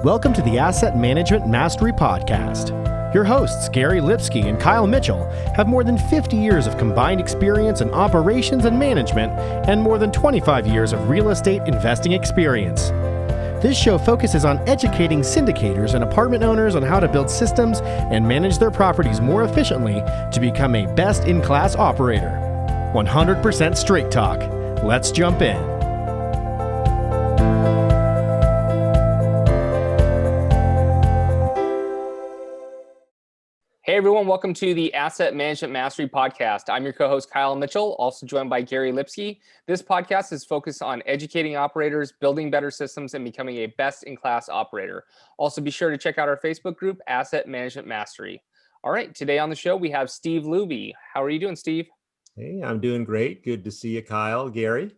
Welcome to the Asset Management Mastery Podcast. Your hosts, Gary Lipsky and Kyle Mitchell, have more than 50 years of combined experience in operations and management and more than 25 years of real estate investing experience. This show focuses on educating syndicators and apartment owners on how to build systems and manage their properties more efficiently to become a best-in-class operator. 100% straight talk. Let's jump in. Hey everyone, welcome to the Asset Management Mastery Podcast. I'm your co-host Kyle Mitchell, also joined by Gary Lipsky. This podcast is focused on educating operators, building better systems, and becoming a best-in-class operator. Also be sure to check out our Facebook group, Asset Management Mastery. All right, today on the show we have Steve Louie. How are you doing, Steve? Hey, I'm doing great. Good to see you, Kyle. Gary?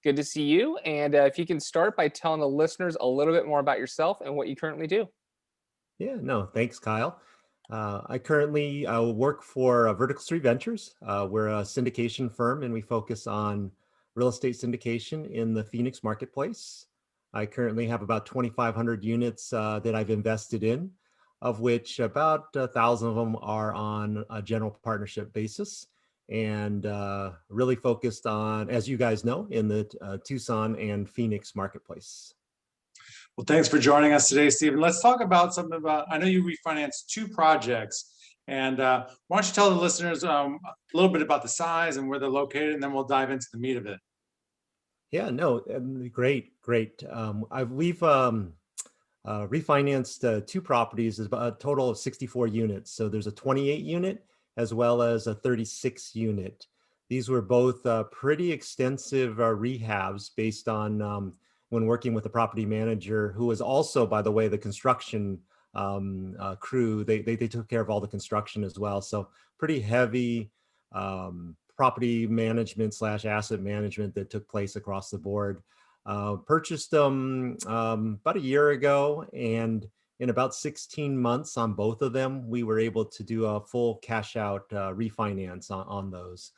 Good to see you. And if you can start by telling the listeners a little bit more about yourself and what you currently do. Yeah, no, thanks, Kyle. I currently work for Vertical Street Ventures. We're a syndication firm, and we focus on real estate syndication in the Phoenix marketplace. I currently have about 2,500 units that I've invested in, of which about 1,000 of them are on a general partnership basis, and really focused on, as you guys know, in the Tucson and Phoenix marketplace. Well, thanks for joining us today, Stephen. Let's talk about something about, I know you refinanced two projects, and why don't you tell the listeners a little bit about the size and where they're located, and then we'll dive into the meat of it. Yeah, no, great. We've refinanced two properties, about a total of 64 units. So there's a 28 unit as well as a 36 unit. These were both pretty extensive rehabs based on when working with the property manager, who was also, by the way, the construction crew. They took care of all the construction as well. So pretty heavy property management / asset management that took place across the board. Purchased them about a year ago, and in about 16 months on both of them, we were able to do a full cash out refinance on those.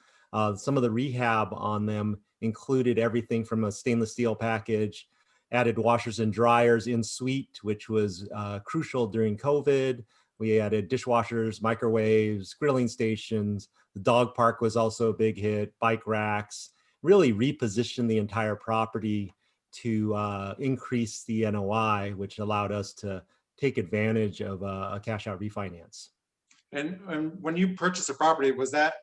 Some of the rehab on them included everything from a stainless steel package, added washers and dryers in suite, which was crucial during COVID. We added dishwashers, microwaves, grilling stations. The dog park was also a big hit, bike racks, really repositioned the entire property to increase the NOI, which allowed us to take advantage of a cash out refinance. And when you purchased a property, was that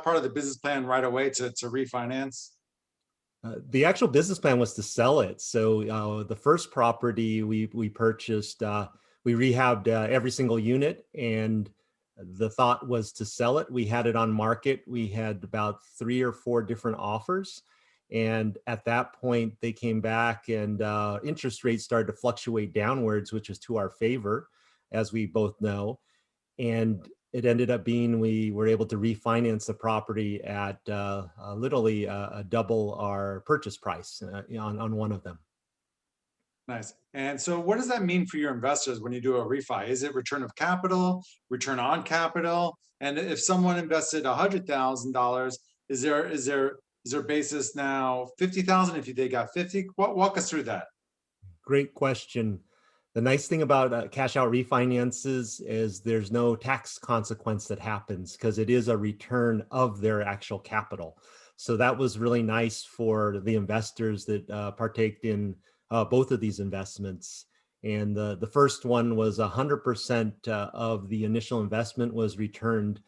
part of the business plan right away to refinance? The actual business plan was to sell it. So the first property we purchased, we rehabbed every single unit, and the thought was to sell it. We had it on market. We had about 3 or 4 different offers. And at that point, they came back, and interest rates started to fluctuate downwards, which was to our favor, as we both know. And it ended up being we were able to refinance the property at literally double our purchase price on one of them. Nice. And so what does that mean for your investors when you do a refi? Is it return of capital, return on capital? And if someone invested $100,000, is there basis now 50,000 if they got 50? Walk us through that. Great question. The nice thing about cash out refinances is there's no tax consequence that happens because it is a return of their actual capital. So that was really nice for the investors that partaked in both of these investments. And the first one was 100% of the initial investment was returned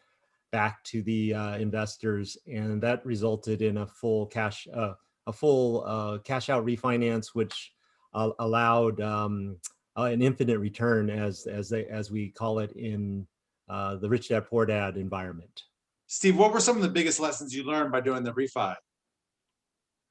back to the investors, and that resulted in a full cash out refinance, which allowed an infinite return, as we call it in the rich dad poor dad environment. Steve, what were some of the biggest lessons you learned by doing the refi?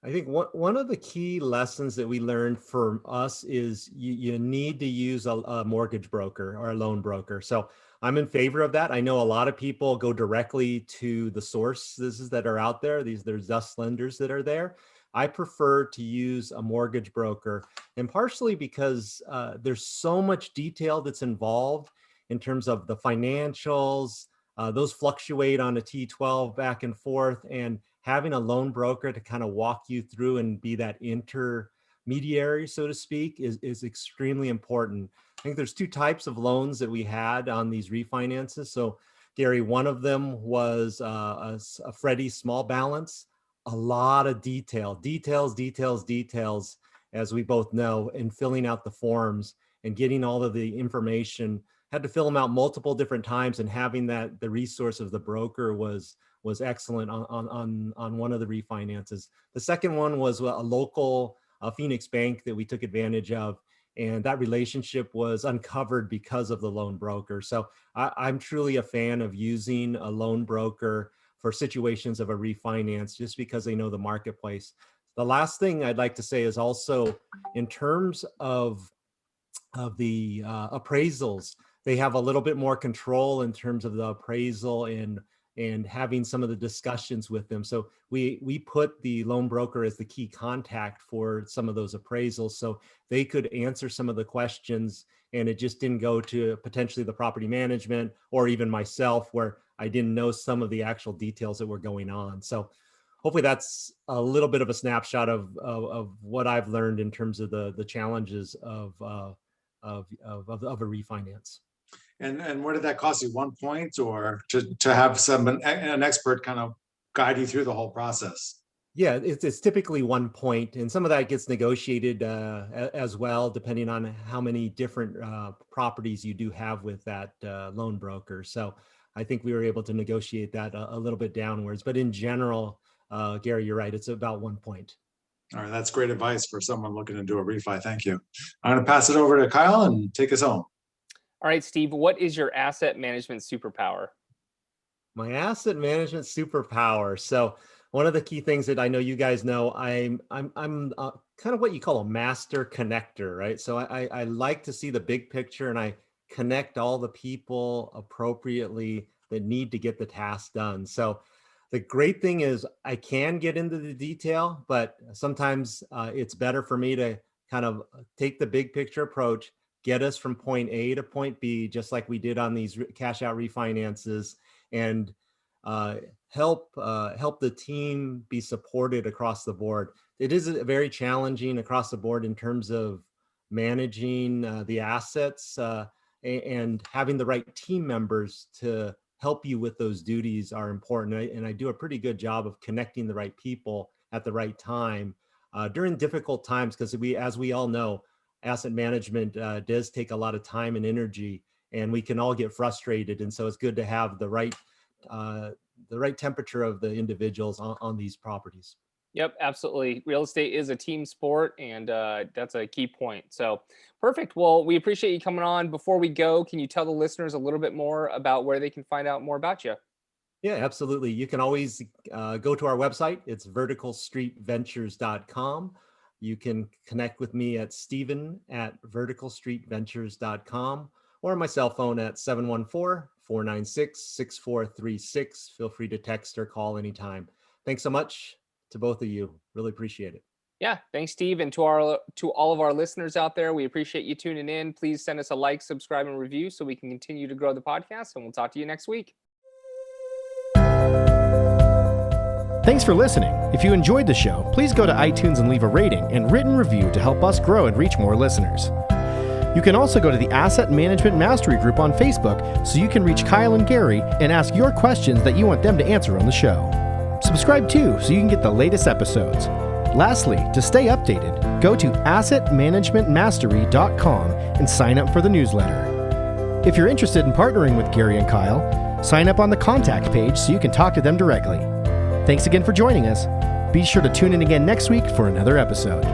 I think one of the key lessons that we learned from us is you need to use a mortgage broker or a loan broker. So I'm in favor of that. I know a lot of people go directly to the sources that are out there. There's DUS lenders that are there. I prefer to use a mortgage broker, and partially because there's so much detail that's involved in terms of the financials. Those fluctuate on a T12 back and forth, and having a loan broker to kind of walk you through and be that intermediary, so to speak, is extremely important. I think there's two types of loans that we had on these refinances. So Gary, one of them was a Freddie small balance, a lot of details, as we both know, in filling out the forms and getting all of the information. Had to fill them out multiple different times, and having the resource of the broker was excellent on one of the refinances. The second one was a local Phoenix bank that we took advantage of, and that relationship was uncovered because of the loan broker. So I'm truly a fan of using a loan broker for situations of a refinance, just because they know the marketplace. The last thing I'd like to say is also in terms of the appraisals, they have a little bit more control in terms of the appraisal and having some of the discussions with them. So we put the loan broker as the key contact for some of those appraisals, so they could answer some of the questions, and it just didn't go to potentially the property management or even myself, where I didn't know some of the actual details that were going on. So hopefully that's a little bit of a snapshot of what I've learned in terms of the challenges of a refinance. And what did that cost you? 1 point, or to have an expert kind of guide you through the whole process? Yeah, it's typically 1 point, and some of that gets negotiated as well, depending on how many different properties you do have with that loan broker. So I think we were able to negotiate that a little bit downwards, but in general, Gary, you're right, it's about 1 point. All right, that's great advice for someone looking to do a refi. Thank you. I'm going to pass it over to Kyle and take us home. All right, Steve, what is your asset management superpower? My asset management superpower. So one of the key things that I know you guys know, I'm kind of what you call a master connector, right? So I like to see the big picture, and I connect all the people appropriately that need to get the task done. So the great thing is I can get into the detail, but sometimes it's better for me to kind of take the big picture approach, get us from point A to point B, just like we did on these cash out refinances, and help the team be supported across the board. It is very challenging across the board in terms of managing the assets and having the right team members to help you with those duties are important. And I do a pretty good job of connecting the right people at the right time during difficult times, because as we all know, asset management does take a lot of time and energy, and we can all get frustrated. And so it's good to have the right temperature of the individuals on these properties. Yep, absolutely. Real estate is a team sport, and that's a key point. So perfect. Well, we appreciate you coming on. Before we go, can you tell the listeners a little bit more about where they can find out more about you? Yeah, absolutely. You can always go to our website. It's verticalstreetventures.com. You can connect with me at steven@verticalstreetventures.com, or my cell phone at 714-496-6436. Feel free to text or call anytime. Thanks so much to both of you. Really appreciate it. Yeah, thanks, Steve. And to all of our listeners out there, we appreciate you tuning in. Please send us a like, subscribe, and review so we can continue to grow the podcast. And we'll talk to you next week. Thanks for listening. If you enjoyed the show, please go to iTunes and leave a rating and written review to help us grow and reach more listeners. You can also go to the Asset Management Mastery Group on Facebook so you can reach Kyle and Gary and ask your questions that you want them to answer on the show. Subscribe too so you can get the latest episodes. Lastly, to stay updated, go to assetmanagementmastery.com and sign up for the newsletter. If you're interested in partnering with Gary and Kyle, sign up on the contact page so you can talk to them directly. Thanks again for joining us. Be sure to tune in again next week for another episode.